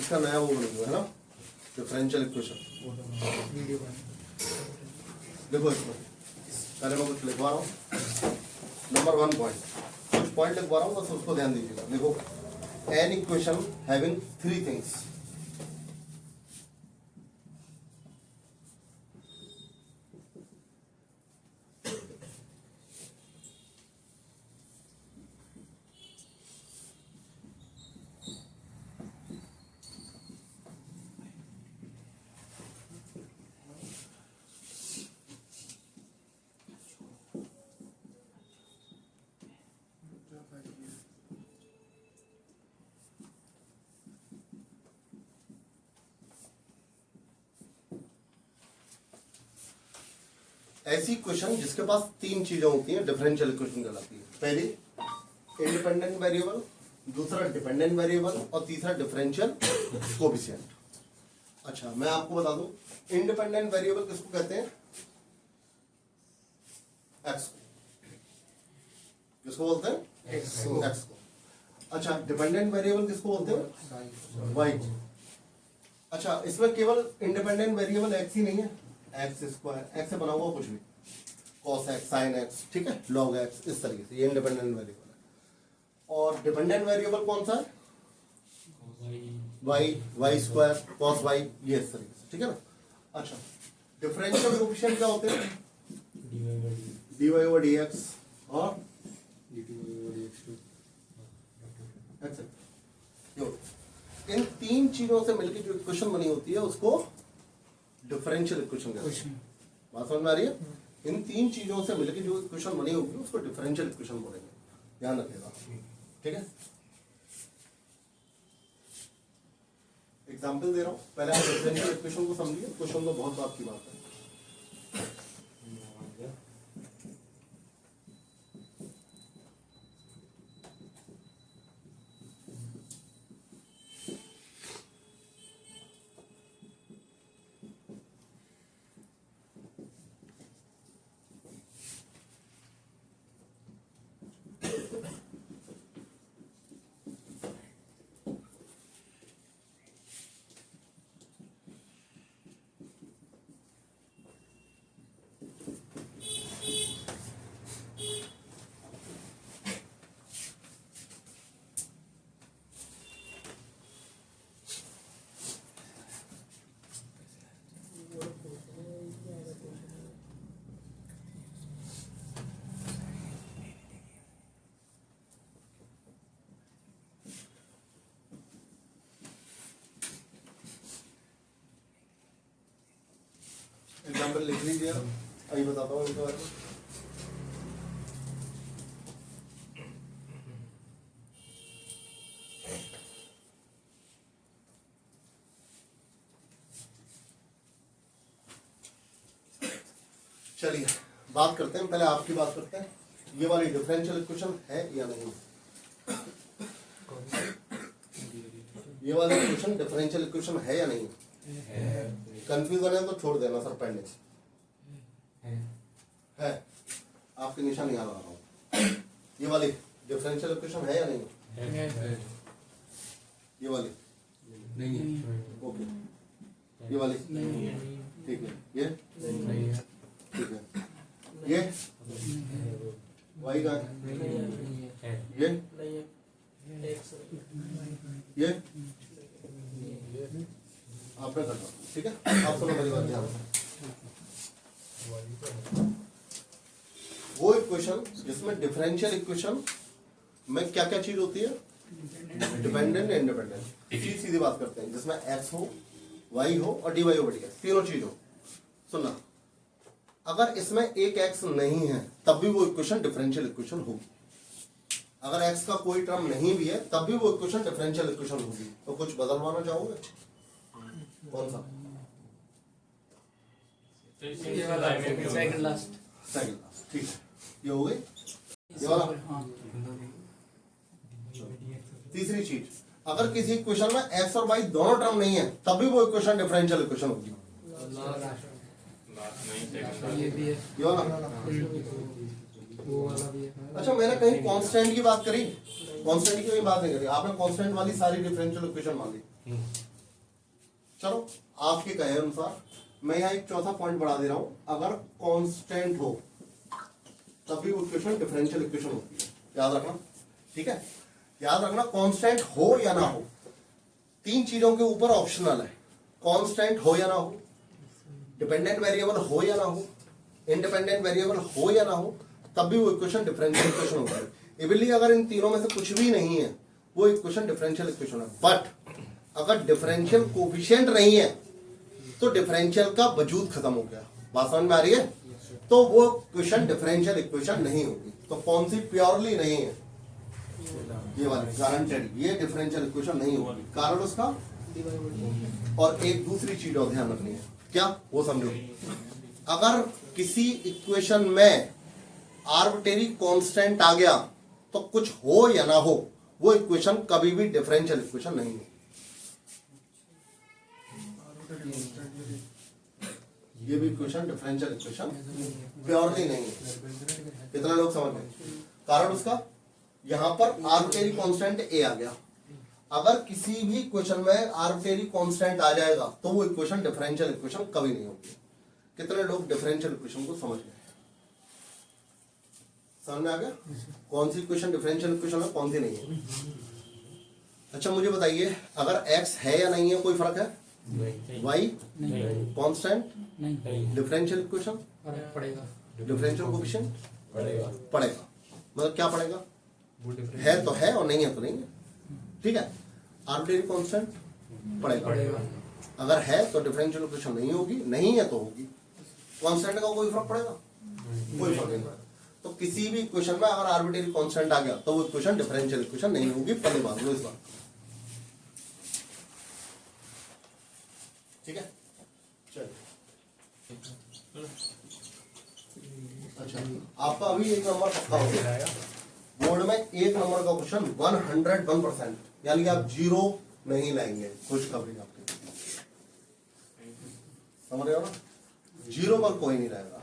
इसका नया वो बन गया है ना डिफरेंशियल इक्वेशन। देखो इसमें पहले मैं कुछ लिखवा रहा हूँ, नंबर 1 पॉइंट, कुछ पॉइंट लिखवा रहा हूँ बस उसको ध्यान दीजिएगा। देखो एन इक्वेशन हैविंग 3 थिंग्स, ऐसी इक्वेशन जिसके पास 3 चीजें होती हैं डिफरेंशियल इक्वेशन कहलाती है। पहली इंडिपेंडेंट वेरिएबल, दूसरा डिपेंडेंट वेरिएबल और तीसरा डिफरेंशियल कोएफिशिएंट। अच्छा मैं आपको बता दूं इंडिपेंडेंट वेरिएबल किसको कहते हैं? एक्स को। किसको बोलते हैं? एक्स को। अच्छा डिपेंडेंट वेरिएबल किसको बोलते हैं? वाई को। अच्छा इसमें केवल इंडिपेंडेंट वेरिएबल एक्स ही नहीं है, एक्स स्क्वायर, एक्स से बना हुआ कुछ भी, कॉस एक्स, साइन एक्स, ठीक है, लॉग एक्स, इस तरीके से ये इंडिपेंडेंट वेरिएबल है। और डिपेंडेंट वेरिएबल कौन सा है? Y, Y square, cos Y, ये इस तरीके से, ठीक है ना। अच्छा डिफरेंशियल कोएफिशिएंट क्या होते हैं? dy ओवर dx और इन 3 चीजों से मिलकर जो इक्वेशन बनी होती है उसको डिफरेंशियल इक्वेशन कहते हैं। बात समझ में आ रही है? इन 3 चीजों से मिलकर जो इक्वेशन बनी होगी उसको डिफरेंशियल इक्वेशन बोलेंगे, ध्यान रखिएगा, ठीक है। एग्जांपल दे रहा हूं, पहले आप डिफरेंशियल इक्वेशन को समझिए, क्वेश्चन तो बहुत बात की बात है। एग्जाम्पल लिख लीजिए, अभी बताता हूँ इनके बारे में। चलिए बात करते हैं, पहले आपकी बात करते हैं, ये वाली डिफरेंशियल इक्वेशन है या नहीं? ये वाली इक्वेशन डिफरेंशियल इक्वेशन है या नहीं? कंफ्यूजन है तो छोड़ देना सर, पेंडिंग है, आपके निशान यहाँ लगा रहा हूँ। ये वाली डिफरेंशियल इक्वेशन है या नहीं? ये वाली नहीं है। ओके, ये वाली ठीक है, ये ठीक है, ये वाई का ये आपने कर दो, ठीक है। आप सुनो मेरी बात ध्यान से। वो इक्वेशन जिसमें डिफरेंशियल इक्वेशन में क्या क्या चीज होती है? डिपेंडेंट, इंडिपेंडेंट, सीधी बात करते हैं, जिसमें एक्स हो, वाई हो और dy ओवर dx, तीनों चीज हो। सुनना, अगर इसमें एक एक्स नहीं है तब भी वो इक्वेशन डिफरेंशियल इक्वेशन होगी। अगर एक्स का कोई टर्म नहीं भी है तब भी वो इक्वेशन डिफरेंशियल इक्वेशन होगी। तो कुछ बदलवाना चाहोगे? कौन सा? सेकंड लास्ट, ठीक है, ये हो गई ये वाला। तीसरी चीज, अगर किसी इक्वेशन में एक्स और वाई दोनों टर्म नहीं है तब भी वो इक्वेशन डिफरेंशियल इक्वेशन होगी। ये भी है, ये वाला। वो वाला भी है। अच्छा मैंने कहीं कांस्टेंट की बात करी? कांस्टेंट की कहीं बात नहीं करी आपने, कांस्टेंट वाली सारी डिफरेंशियल इक्वेशन मान ली, चलो आपके कहे अनुसार मैं यहाँ एक चौथा पॉइंट बढ़ा दे रहा हूं, अगर कांस्टेंट हो तभी वो इक्वेशन डिफरेंशियल इक्वेशन होती है, याद रखना। ठीक है, याद रखना कांस्टेंट हो या ना हो, तीन चीजों के ऊपर ऑप्शनल है, कांस्टेंट हो या ना हो, डिपेंडेंट वेरिएबल हो या ना हो, इंडिपेंडेंट वेरिएबल हो या ना हो, तब भी वो इक्वेशन डिफरेंशियल इक्वेशन होता है। इवनली अगर इन तीनों में से कुछ भी नहीं है वो इक्वेशन डिफरेंशियल इक्वेशन है। बट अगर डिफरेंशियल कोफिशिएंट नहीं है तो डिफरेंशियल का वजूद खत्म हो गया, बात समझ में आ रही है? तो वो इक्वेशन डिफरेंशियल इक्वेशन नहीं होगी। तो कौन सी प्योरली नहीं है, ये वाली गारंटेड, ये डिफरेंशियल इक्वेशन नहीं होगी। कारण उसका, और एक दूसरी चीज और ध्यान रखनी है, क्या वो समझो, अगर किसी इक्वेशन में आर्बिट्रेरी कांस्टेंट आ गया तो कुछ हो या ना हो वो इक्वेशन कभी भी डिफरेंशियल इक्वेशन नहीं है। ये भी इक्वेशन डिफरेंशियल इक्वेशन प्योरली नहीं है। कितना लोग समझ गए? कारण उसका, यहां पर आर्बिट्रेरी कांस्टेंट ए आ गया, अगर किसी भी इक्वेशन में आर्बिट्रेरी कांस्टेंट आ जाएगा तो वो इक्वेशन डिफरेंशियल इक्वेशन कभी नहीं होगी। कितने लोग डिफरेंशियल इक्वेशन को समझ गए? समझ में आ गया कौन सी इक्वेशन डिफरेंशियल इक्वेशन है, कौन सी नहीं है? अच्छा मुझे बताइए, अगर x है या नहीं है कोई फर्क है? y कांस्टेंट नहीं, डिफरेंशियल इक्वेशन, फर्क पड़ेगा। डिफरेंशियल कोएफिशिएंट पड़ेगा। मतलब क्या पड़ेगा? वो different है तो है और नहीं है तो नहीं है। ठीक है, आर्बिट्रेरी कांस्टेंट पड़ेगा। पड़ेगा। अगर है तो डिफरेंशियल इक्वेशन नहीं होगी, नहीं है तो होगी। कांस्टेंट का कोई फर्क पड़ेगा? कोई फर्क नहीं पड़ेगा। तो किसी भी इक्वेशन में अगर आर्बिट्रेरी कांस्टेंट आ गया तो वो इक्वेशन डिफरेंशियल इक्वेशन नहीं होगी। पहली बात लो इस बार, ठीक है? चलिए, अच्छा आपका अभी एक नंबर पक्का हो गया बोर्ड में, एक नंबर का क्वेश्चन 101%, यानी कि आप जीरो नहीं लाएंगे। खुशखबरी आपके, समझ रहे हो ना? जीरो पर कोई नहीं रहेगा,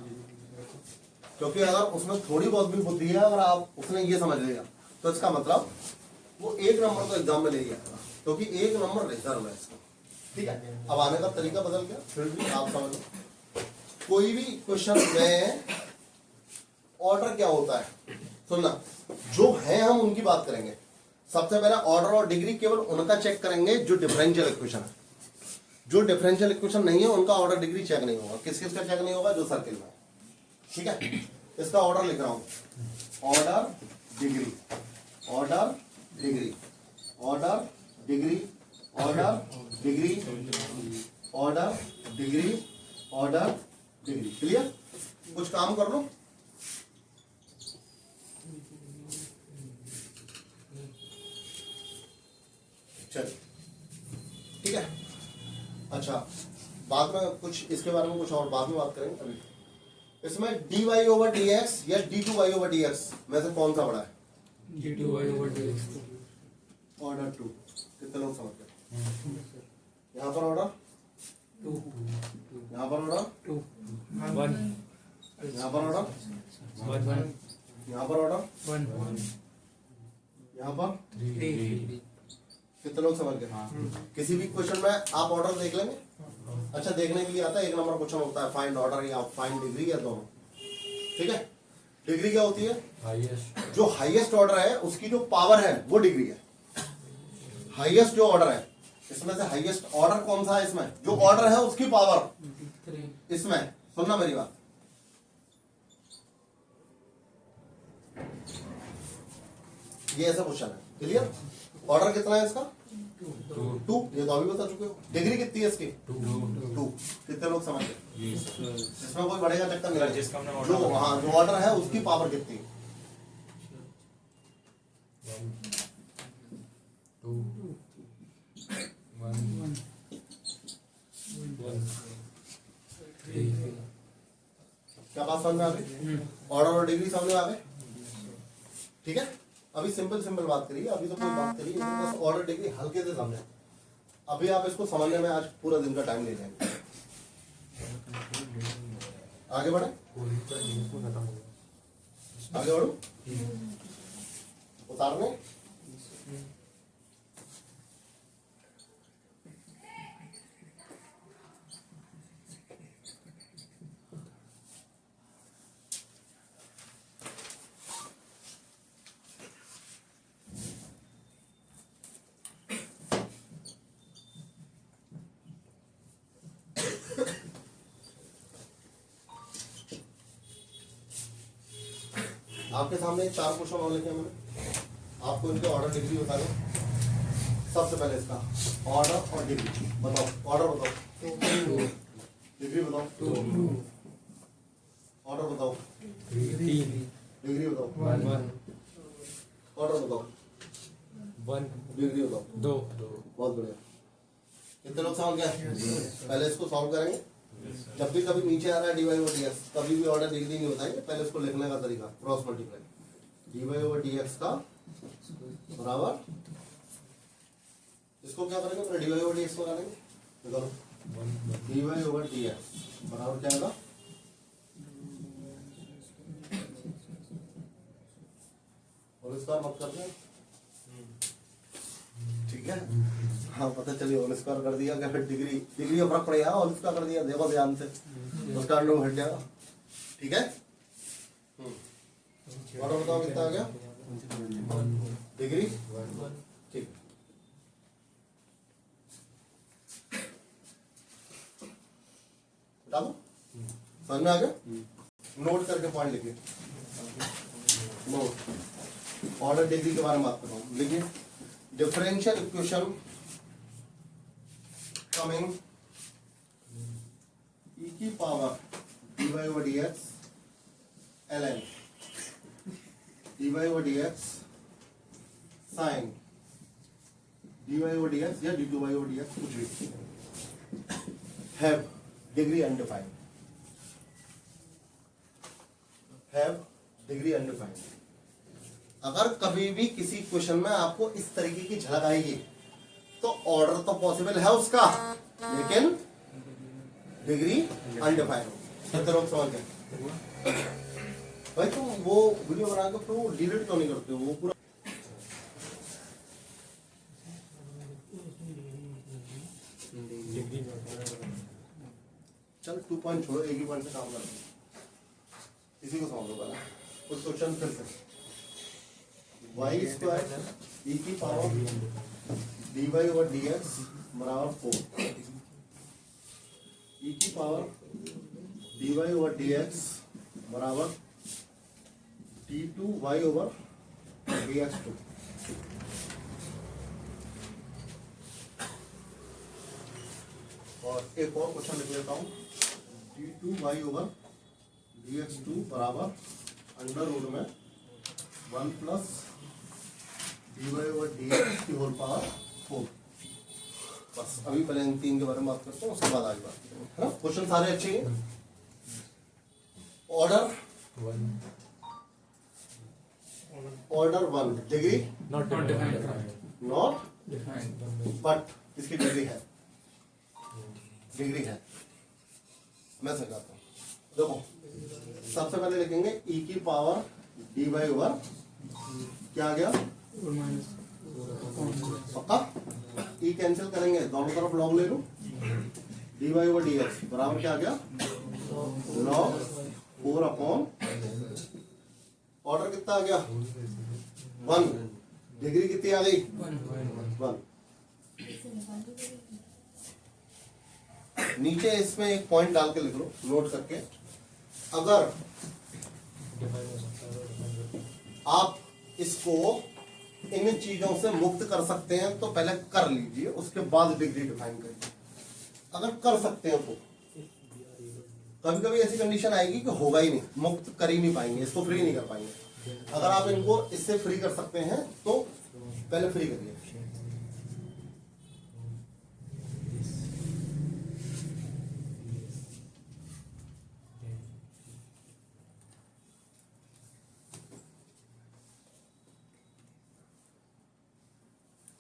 क्योंकि अगर उसमें थोड़ी बहुत भी बुद्धि है, अगर आप उसने ये समझ लिया तो इसका मतलब वो एक नंबर तो एग्जाम में ले जाएगा, क्योंकि एक नंबर रिजर्व है इसका। ठीक है, अब आने का तरीका बदल गया, फिर भी आप समझ लो। कोई भी क्वेश्चन में ऑर्डर क्या होता है, सुनना, जो है हम उनकी बात करेंगे। सबसे पहले ऑर्डर और डिग्री केवल उनका चेक करेंगे जो डिफरेंशियल इक्वेशन है। जो डिफरेंशियल इक्वेशन नहीं है उनका ऑर्डर डिग्री चेक नहीं होगा। किस किस का चेक नहीं होगा? जो सर्किल में। ठीक है, इसका ऑर्डर लिख रहा हूं, order degree, order degree, order degree, order degree, order degree, order degree. Clear? कुछ काम कर लो। चलिए, ठीक है। अच्छा, बाद में कुछ इसके बारे में कुछ और बाद में बात करेंगे। अभी इसमें dy ओवर dx या d2y ओवर dx में से कौन सा बड़ा है? d2y over dx। ऑर्डर 2। कितने लोग समझ गए? यहाँ पर ऑर्डर 2, यहाँ पर ऑर्डर 2, 1, यहाँ पर ऑर्डर 1, यहाँ पर ऑर्डर 1, यहाँ पर 3। कितने लोग समझ गए? किसी भी क्वेश्चन में आप ऑर्डर देख लेंगे। अच्छा, देखने के लिए आता है, एक नंबर क्वेश्चन होता है फाइंड ऑर्डर या फाइंड डिग्री या दोनों। ठीक है, डिग्री क्या होती है? highest जो हाईएस्ट ऑर्डर है उसकी जो पावर है वो डिग्री है। हाईएस्ट जो ऑर्डर है, इसमें से हाईएस्ट ऑर्डर कौन सा है? इसमें जो ऑर्डर है उसकी पावर, 3। इसमें सुनना मेरी बात, ये ऐसा क्वेश्चन है। क्लियर? ऑर्डर कितना है इसका? 2। ये तो अभी बता चुके हो। डिग्री कितनी है इसकी? 2। कितने लोग समझ गए? इसमें कोई बढ़ेगा चक्कर नहीं है। जो हाँ जो ऑर्डर है उसकी पावर कितनी है? 2 1 3 क्या बात समझ में आ गई? ऑर्डर और डिग्री समझ में आ गए? ठीक है, अभी सिंपल सिंपल बात करिए, अभी तो कोई बात करिए, बस ऑर्डर डिग्री हल्के से समझे। अभी आप इसको समझने में आज पूरा दिन का टाइम ले जाएंगे। आगे बढ़े, आगे बढ़ो, उतारने। आपके सामने 4 क्वेश्चन और लिखे मैंने, आपको इनके ऑर्डर डिग्री बता दो। सबसे पहले इसका ऑर्डर और डिग्री बताओ। ऑर्डर बताओ, डिग्री बताओ, ऑर्डर बताओ, 3 डिग्री बताओ, 1 ऑर्डर बताओ, 1 डिग्री बताओ। 2 बहुत बढ़िया, कितने लोग समझ गए? पहले इसको सॉल्व करेंगे। जब भी कभी नीचे आ रहा है D Y over D X, कभी भी ऑर्डर डिग्री नहीं होता है, पहले इसको लिखने का तरीका cross multiply. D Y over D X का बराबर, इसको क्या करेंगे? पहले D Y over D X को करेंगे, निकालो। D Y over D X बराबर क्या होगा? और इसका मत करते हैं, ठीक है? हाँ पता चलिए, होल स्क्वायर कर दिया, क्या फिर डिग्री डिग्री का फर्क पड़ेगा। होल स्क्वायर कर दिया, देखो ध्यान से, उसका अंडर हट जाएगा, ठीक है? ऑर्डर बताओ कितना आ गया? डिग्री, ठीक। बता दो, समझ में आ गया? नोट करके पॉइंट लिखिए, नोट। ऑर्डर डिग्री के बारे में बात कर रहा हूँ, लिखिए। डिफरेंशियल इक्वेशन कमिंग e की power dy over dx ln dy over dx sin dy over dx या d2 y over dx कुछ भी have degree undefined, have degree undefined। अगर कभी भी किसी क्वेश्चन में आपको इस तरीके की झलक आएगी तो ऑर्डर तो पॉसिबल है उसका, लेकिन डिग्री अनडिफाइंड हो। कितने लोग समझ गए? भाई तुम वो वीडियो बना के फिर वो डिलीट क्यों नहीं करते हो? वो पूरा चल 2 पॉइंट छोड़ो, एक ही पॉइंट से काम कर लो। इसी को समझ लो पहले। उस क्वेश्चन फिर से वाई स्क्वायर ई की power D Y over D X बराबर 4, ई की power D Y over D X बराबर d2 y ओवर dx2। और एक और क्वेश्चन लिख लेता हूं, d2 y ओवर dx2 बराबर अंडर रूट में 1 प्लस dy ओवर dx की होल पावर 4। बस अभी पहले इन 3 के बारे में बात करते हैं, उसके बाद आगे बात करेंगे, है ना? क्वेश्चन सारे अच्छे हैं। Order 1 order 1, degree not defined not but इसकी डिग्री है, डिग्री है। मैं समझाता हूँ, देखो सबसे पहले लिखेंगे e की पावर dy ओवर क्या आ गया, पक्का? e कैंसिल करेंगे, दोनों तरफ लॉग ले लो, dy ओवर dx बराबर क्या आ गया, लॉग 4 अपॉन ऑर्डर कितना आ गया 1, डिग्री कितनी आ गई 1। नीचे इसमें एक पॉइंट डाल के लिख लो, नोट करके। अगर आप इसको इन चीजों से मुक्त कर सकते हैं तो पहले कर लीजिए, उसके बाद डिग्री डिफाइन करिए। अगर कर सकते हैं तो कभी कभी ऐसी कंडीशन आएगी कि होगा ही नहीं, मुक्त कर ही नहीं पाएंगे, इसको फ्री नहीं कर पाएंगे। अगर आप इनको इससे फ्री कर सकते हैं तो पहले फ्री करिए।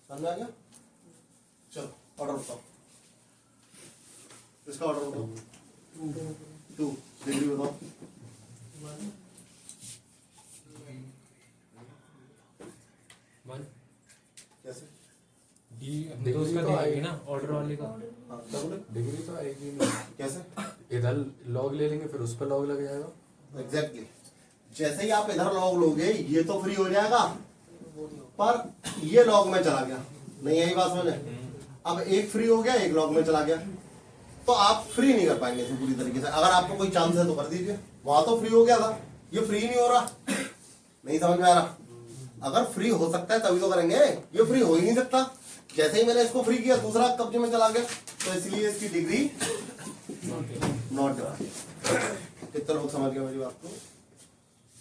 समझ आ गया? चलो ऑर्डर बताओ, इसका ऑर्डर बताओ। 2 डिग्री बताओ, 1 कैसे? डी तो उसका तो आएगी ना, ऑर्डर वाले का। हाँ क्या बोले? डिग्री तो आएगी नहीं, कैसे? इधर लॉग ले लेंगे फिर उस पर लॉग लग जाएगा। एग्जैक्टली जैसे ही आप इधर लॉग लोगे ये तो फ्री हो जाएगा, पर ये लॉग में चला गया, नहीं यही बात समझे? अब एक फ्री हो गया, एक लॉग में चला गया, तो आप फ्री नहीं कर पाएंगे इसे पूरी तरीके से। अगर आपको कोई चांस है तो कर दीजिए, वहां तो फ्री हो गया था, ये फ्री नहीं हो रहा, नहीं समझ में आ रहा? अगर फ्री हो सकता है तभी तो करेंगे, ये फ्री हो ही नहीं सकता। जैसे ही मैंने इसको फ्री किया दूसरा कब्जे में चला गया, तो इसलिए इसकी डिग्री नॉट डिफाइंड। कितने लोग समझ गए मेरी बात को?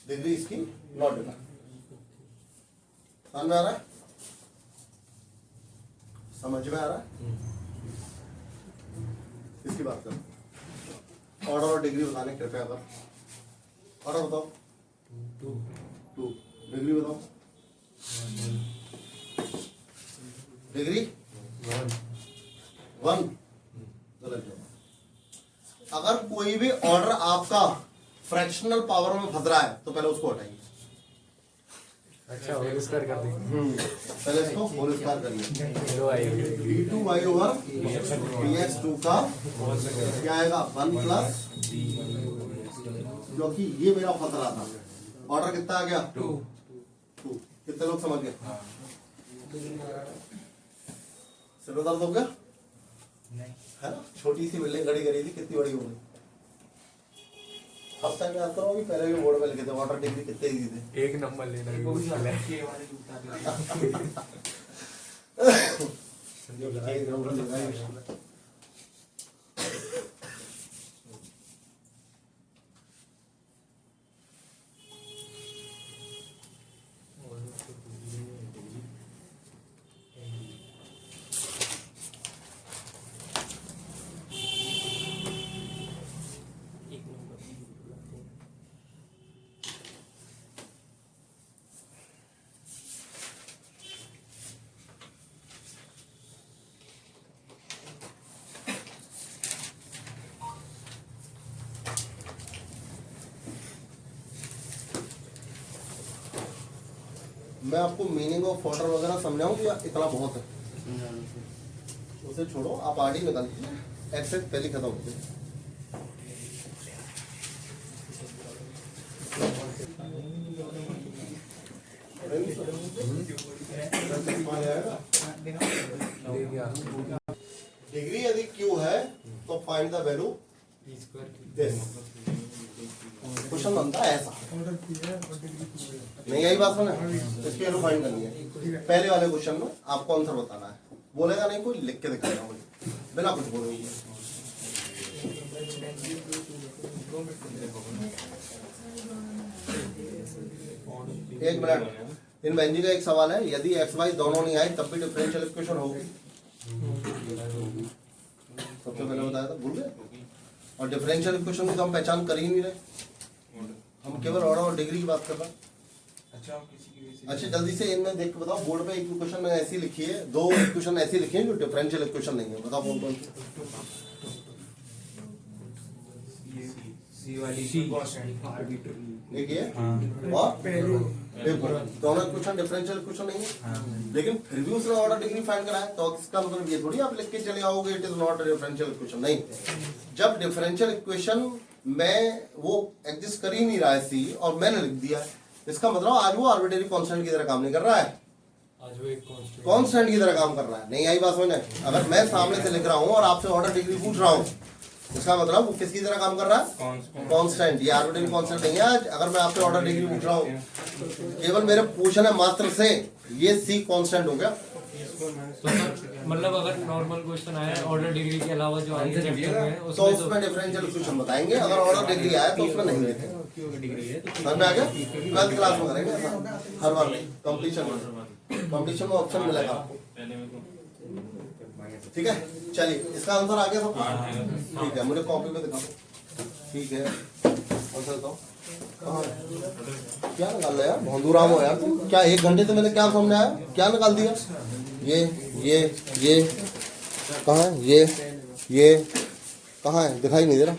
डिग्री इसकी नॉट डिफाइंड। समझ में आ रहा है? समझ में आ रहा है? इसकी बात करो। ऑर्डर और डिग्री बताने कृपया कर। ऑर्डर बताओ। 2। डिग्री बताओ। डिग्री 1। गलत जवाब। अगर कोई भी ऑर्डर आपका फ्रैक्शनल पावर में फंस रहा है तो पहले उसको हटाइए। अच्छा होल स्क्वायर कर देंगे। पहले इसको होल स्क्वायर करिए। d2y ओवर dx2 का क्या आएगा 1 प्लस, क्योंकि ये मेरा फंस रहा था। ऑर्डर कितना आ गया 2। कितने लोग समझ गए? सिर में दर्द हो गया है ना? छोटी सी बिल्डिंग खड़ी करी थी, कितनी बड़ी हो गई। अब टाइम याद करो, पहले भी बोर्ड में लिखे थे ऑर्डर डिग्री कितने दी थे। 1 नंबर लेना भी मुश्किल है। मैं आपको मीनिंग ऑफ ऑर्डर वगैरह समझाऊं या इतना बहुत है? उसे छोड़ो, आप आरडी निकाल लीजिए। एक्सेस पहले खत्म हो गई। डिग्री यदि क्यू है तो find the value this. Question बनता है ऐसा, नहीं यही बात है? इसकी वैल्यू फाइंड करनी है। पहले वाले क्वेश्चन में आपको आंसर बताना है। बोलेगा नहीं कोई, लिख के दिखाएगा मुझे बिना कुछ बोले। एक मिनट, इन बहन जी का एक सवाल है, यदि एक्स वाई दोनों नहीं आए तब भी डिफरेंशियल इक्वेशन होगी? सबसे पहले बताया था, भूल गए? और डिफरेंशियल इक्वेशन की तो हम पहचान कर ही नहीं रहे, हम केवल ऑर्डर और डिग्री की बात कर रहे हैं। अच्छा जल्दी से इनमें देख के बताओ, बोर्ड पे एक इक्वेशन मैंने ऐसी लिखी है, 2 इक्वेशन ऐसी लिखी है जो डिफरेंशियल इक्वेशन नहीं है। बताओ कौन कौन सी? एक ये और दोनों इक्वेशन डिफरेंशियल इक्वेशन नहीं है, लेकिन फिर भी उसने ऑर्डर डिग्री फाइंड करा है, तो इसका मतलब ये थोड़ी आप लिख के चले आओगे it is not differential equation. नहीं, जब डिफरेंशियल इक्वेशन में वो एग्जिस्ट कर ही नहीं रहा है सी और मैंने लिख दिया, इसका मतलब आज वो आर्बिट्रेरी कांस्टेंट की तरह काम नहीं कर रहा है, आज वो एक कांस्टेंट की तरह काम कर रहा है। नहीं आई बात समझ? अगर मैं सामने से लिख रहा हूँ और आपसे ऑर्डर डिग्री पूछ रहा हूँ, इसका मतलब वो किसकी तरह काम कर रहा है? कांस्टेंट। ये आर्बिट्रेरी कांस्टेंट नहीं है। आज अगर मैं आपसे ऑर्डर डिग्री पूछ रहा हूँ, केवल मेरे पूछने मात्र से ये सी कांस्टेंट हो गया। मतलब अगर नॉर्मल क्वेश्चन आया ऑर्डर डिग्री के अलावा जो आगे चैप्टर में है तो उसमें उसमें डिफरेंशियल इक्वेशन बताएंगे। अगर ऑर्डर डिग्री आया तो उसमें नहीं लेते। समझ में आ गया? 12th क्लास में करेंगे हर बार नहीं, कंप्लीशन में ऑप्शन मिलेगा आपको। ठीक है, चलिए इसका आंसर आ गया सबको? ठीक है, मुझे कॉपी में दिखाओ। ठीक है, आंसर बताओ। कहाँ है? क्या निकाल रहे यार, भोंदूराम हो यार तुम। क्या 1 घंटे से मैंने क्या समझाया, क्या निकाल दिया? ये कहाँ है? ये कहाँ है? दिखाई नहीं दे रहा।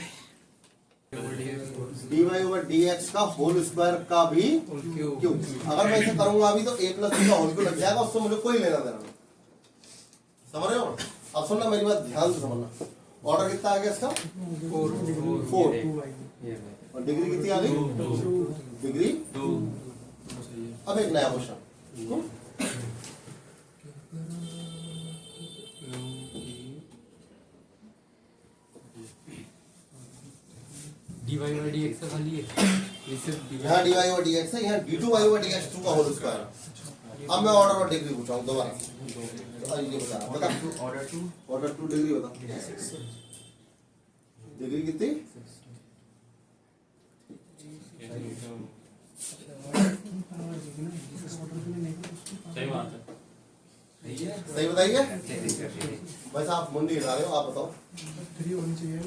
dy ओवर dx का होल स्क्वायर का भी क्यों? अगर मैं इसे करूंगा अभी तो a प्लस का होल क्यों लग जाएगा, उससे मुझे कोई लेना देना नहीं। समझ रहे हो? अब सुनना मेरी बात ध्यान से समझना। ऑर्डर कितना आ गया इसका? 4। और डिग्री कितनी आ गई? डिग्री 2। अब एक नया क्वेश्चन, dy by dx का खाली है यहाँ dy over dx है, यहाँ d2y over dx2 का होल स्क्वायर। अब मैं ऑर्डर और डिग्री पूछाऊँ दोबारा। तो ये बता ऑर्डर 2 डिग्री बता। डिग्री कितनी? सही बताइए। बस आप मुंडी हिला रहे हो, आप बताओ। 3 होनी चाहिए।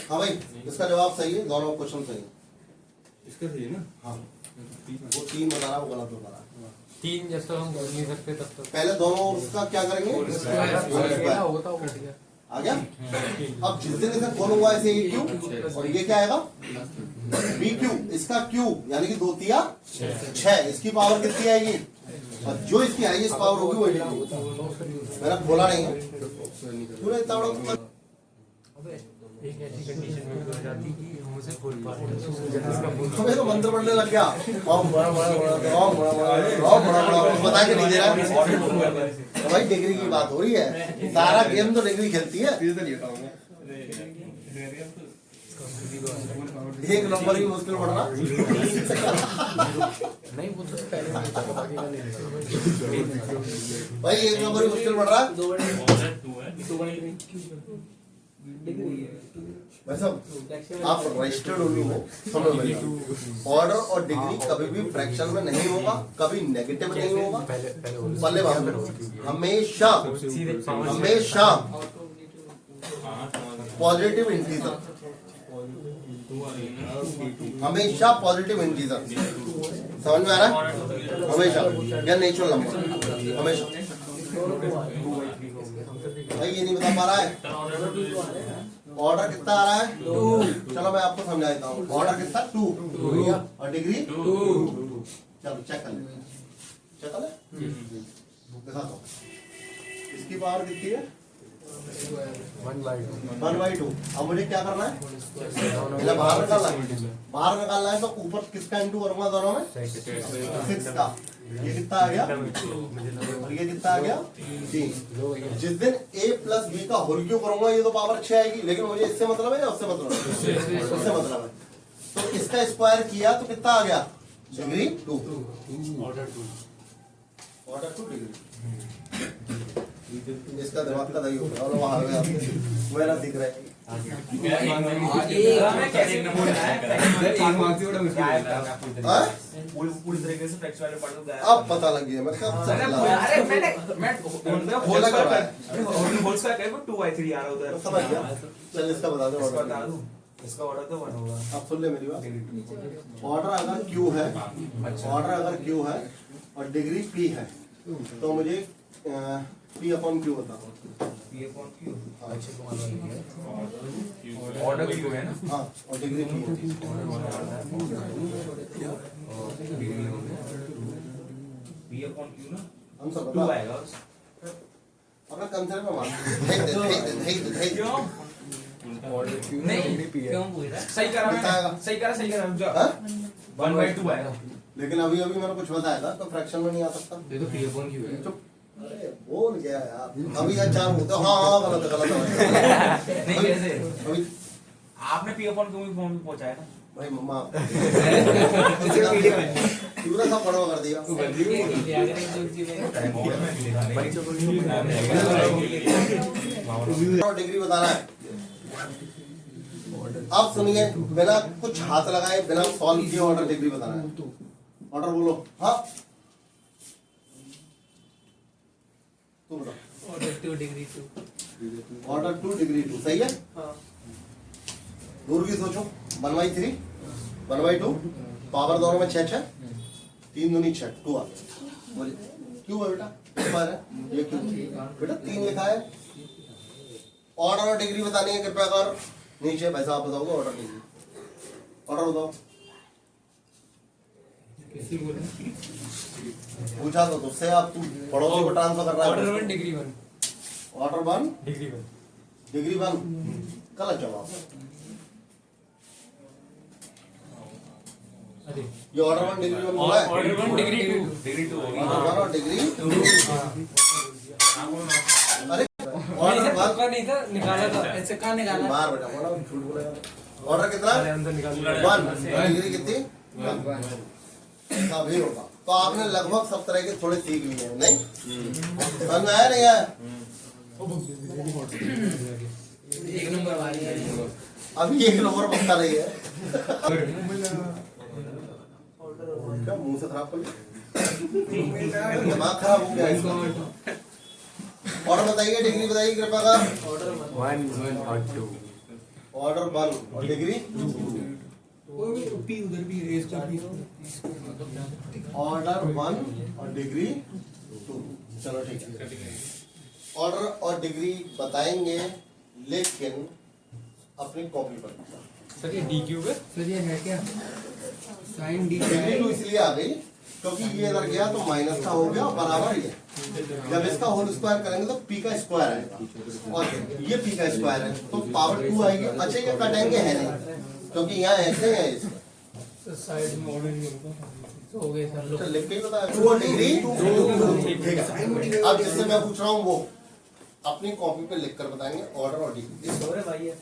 हाँ भाई, इसका जवाब सही है, दोनों क्वेश्चन सही है। इसका सही है ना? हाँ, वो 3 बता रहा, वो गलत बता रहा। 3 जब तक हम बोल नहीं सकते तब तक पहले दोनों उसका क्या करेंगे? आ गया? अब जिस दिन इसे खोलूंगा ऐसे ये क्यू और ये क्या आएगा? B Q. इसका क्यू यानी कि 2 तिया 6, इसकी पावर कितनी आएगी? और जो इसकी हाईएस्ट पावर होगी वही मैंने बोला नहीं है। पूरा इतना बड़ा एक ऐसी कंडीशन में भी हो जाती कि हम उसे बोल पा रहे हमें तो मंत्र पढ़ने लग गया। ओम बड़ा बड़ा बड़ा ओम बड़ा बड़ा ओम बड़ा बड़ा बता के नहीं दे रहा। तो भाई डिग्री की बात हो रही है, सारा गेम तो डिग्री खेलती है। एक नंबर की मुश्किल पड़ रहा नहीं वो तो पहले नहीं था, बाकी का नहीं। भाई, एक नंबर की मुश्किल पड़ रहा। भाई साहब, आप रजिस्टर्ड ओनली हो, समझ में। ऑर्डर और डिग्री कभी भी फ्रैक्शन में नहीं होगा, कभी नेगेटिव नहीं होगा। पहले बात, हमेशा हमेशा पॉजिटिव इंटीजर, हमेशा पॉजिटिव इंटीजर। समझ में आ रहा है? हमेशा या नेचुरल नंबर हमेशा। भाई ये नहीं बता पा रहा है ऑर्डर कितना आ रहा है? 2। चलो मैं आपको समझा देता हूँ। ऑर्डर कितना? 2 और डिग्री 2। चलो चेक कर ले, चेक कर ले, दिखाता हूँ। इसकी पावर कितनी है? 1/2। अब मुझे क्या करना है? बाहर निकालना है। बाहर निकालना है तो ऊपर किसका इंटू करूंगा दोनों में? 6 का। ये कितना आ गया? और ये कितना आ गया? 3। जिस दिन a प्लस b का होल क्यूब करूंगा ये तो पावर 6 आएगी, लेकिन मुझे इससे मतलब है या उससे मतलब है? उससे मतलब है। तो इसका स्क्वायर किया तो कितना आ गया? डिग्री 2। Order 2 degree. इसका दिमाग का दही होगा, वहां आ गया मेरा दिख रहा है। पूरी तरीके से फ्रैक्चर वाले पढ़ दूंगा। अब पता लग गया मैं कब से होल स्क्वायर है वो 2/3 आ रहा उधर। समझ गया। चल इसका बता दो बता ऑर्डर। दूं, इसका ऑर्डर तो 1 होगा। अब सुन ले मेरी बात। ऑर्डर अगर क्यू है, ऑर्डर अगर क्यू है और डिग्री पी है तो मुझे पी अपॉन क्यू बता। P upon Q order order Q है ना? हाँ, और डिग्री पी है। पी अपॉन क्यू ना हम सब 2 बता आएगा। अपना कंसर्न में मान नहीं क्यों बोल रहा है? सही करा मैंने, सही करा रुक जा। हाँ? 1/2 आएगा। लेकिन अभी अभी मैंने कुछ बताया था तो फ्रैक्शन में नहीं आ सकता। ये तो पी अपॉन क्यू है। चुप। अरे बोल गया यार। अभी अच्छा होता हाँ गलत है गलत है। नहीं कैसे? अभी आपने पी अपॉन क्यू फॉर्म में पहुंचाया ना? भाई मम्मा पूरा सब पढ़वा कर दिया। डिग्री बताना है। अब सुनिए, बिना कुछ हाथ लगाए, बिना सॉल्व किए ऑर्डर डिग्री बताना है। ऑर्डर बोलो। हाँ तू बता। Order 2 degree 2। ऑर्डर 2 डिग्री 2 सही है। दूर की सोचो। 1/3 1/2 पावर दोनों में 6 3 दूनी 6 2 आ गया। बोलिए क्यों है बेटा? स्क्वायर है ये क्यों? बेटा 3 लिखा है। ऑर्डर और डिग्री बतानी है, कृपया कर नीचे पैसा आप बताओगे। ऑर्डर डिग्री ऑर्डर बताओ। पूछा तो तुझसे, आप तू पड़ोसी को ट्रांसफर कर रहा है। Order 1 degree 1। Order 1 degree 1। Degree 1 गलत जवाब। अरे ये ऑर्डर 1 डिग्री 1 बोला है। Order 1 degree 2। डिग्री 2 होगी। ऑर्डर 1 और डिग्री 2। अरे ऑर्डर 1 नहीं था, निकाला था। ऐसे कहां निकाला? बाहर बेटा बोला, झूठ बोला यार। ऑर्डर कितना अरे अंदर निकाल 1 डिग्री कितनी ऐसा भी होगा। तो आपने लगभग सब तरह के थोड़े सीख लिए हैं नहीं समझ में आया नहीं आया? एक नंबर वाली है अभी एक नंबर बता रही है क्या मुंह से खराब कर लिया? दिमाग खराब हो गया इसका। ऑर्डर बताइए डिग्री बताइए कृपा का। 1 और 2 ऑर्डर 1 और डिग्री पी उधर भी है इसका पी ऑर्डर 1 और डिग्री 2। चलो ठीक है ऑर्डर और डिग्री बताएंगे लेकिन अपनी कॉपी पर सर ये डी क्यूब है। सर ये है क्या साइन डी डिग्री 2 इसलिए आ गई क्योंकि ये इधर गया तो माइनस का हो गया बराबर ही है। जब इसका होल स्क्वायर करेंगे तो पी का स्क्वायर आएगा और ये पी का स्क्वायर है तो पावर 2 आएगी। अच्छा ये कटेंगे है नहीं क्योंकि यहाँ ऐसे है इसका साइड में ऑर्डर नहीं होगा हो गए सर तो लिख के ही बताया 2 और डिग्री 2 ठीक है। अब जिससे मैं पूछ रहा हूँ वो अपनी कॉपी पे लिख कर बताएंगे ऑर्डर और डिग्री। भाई है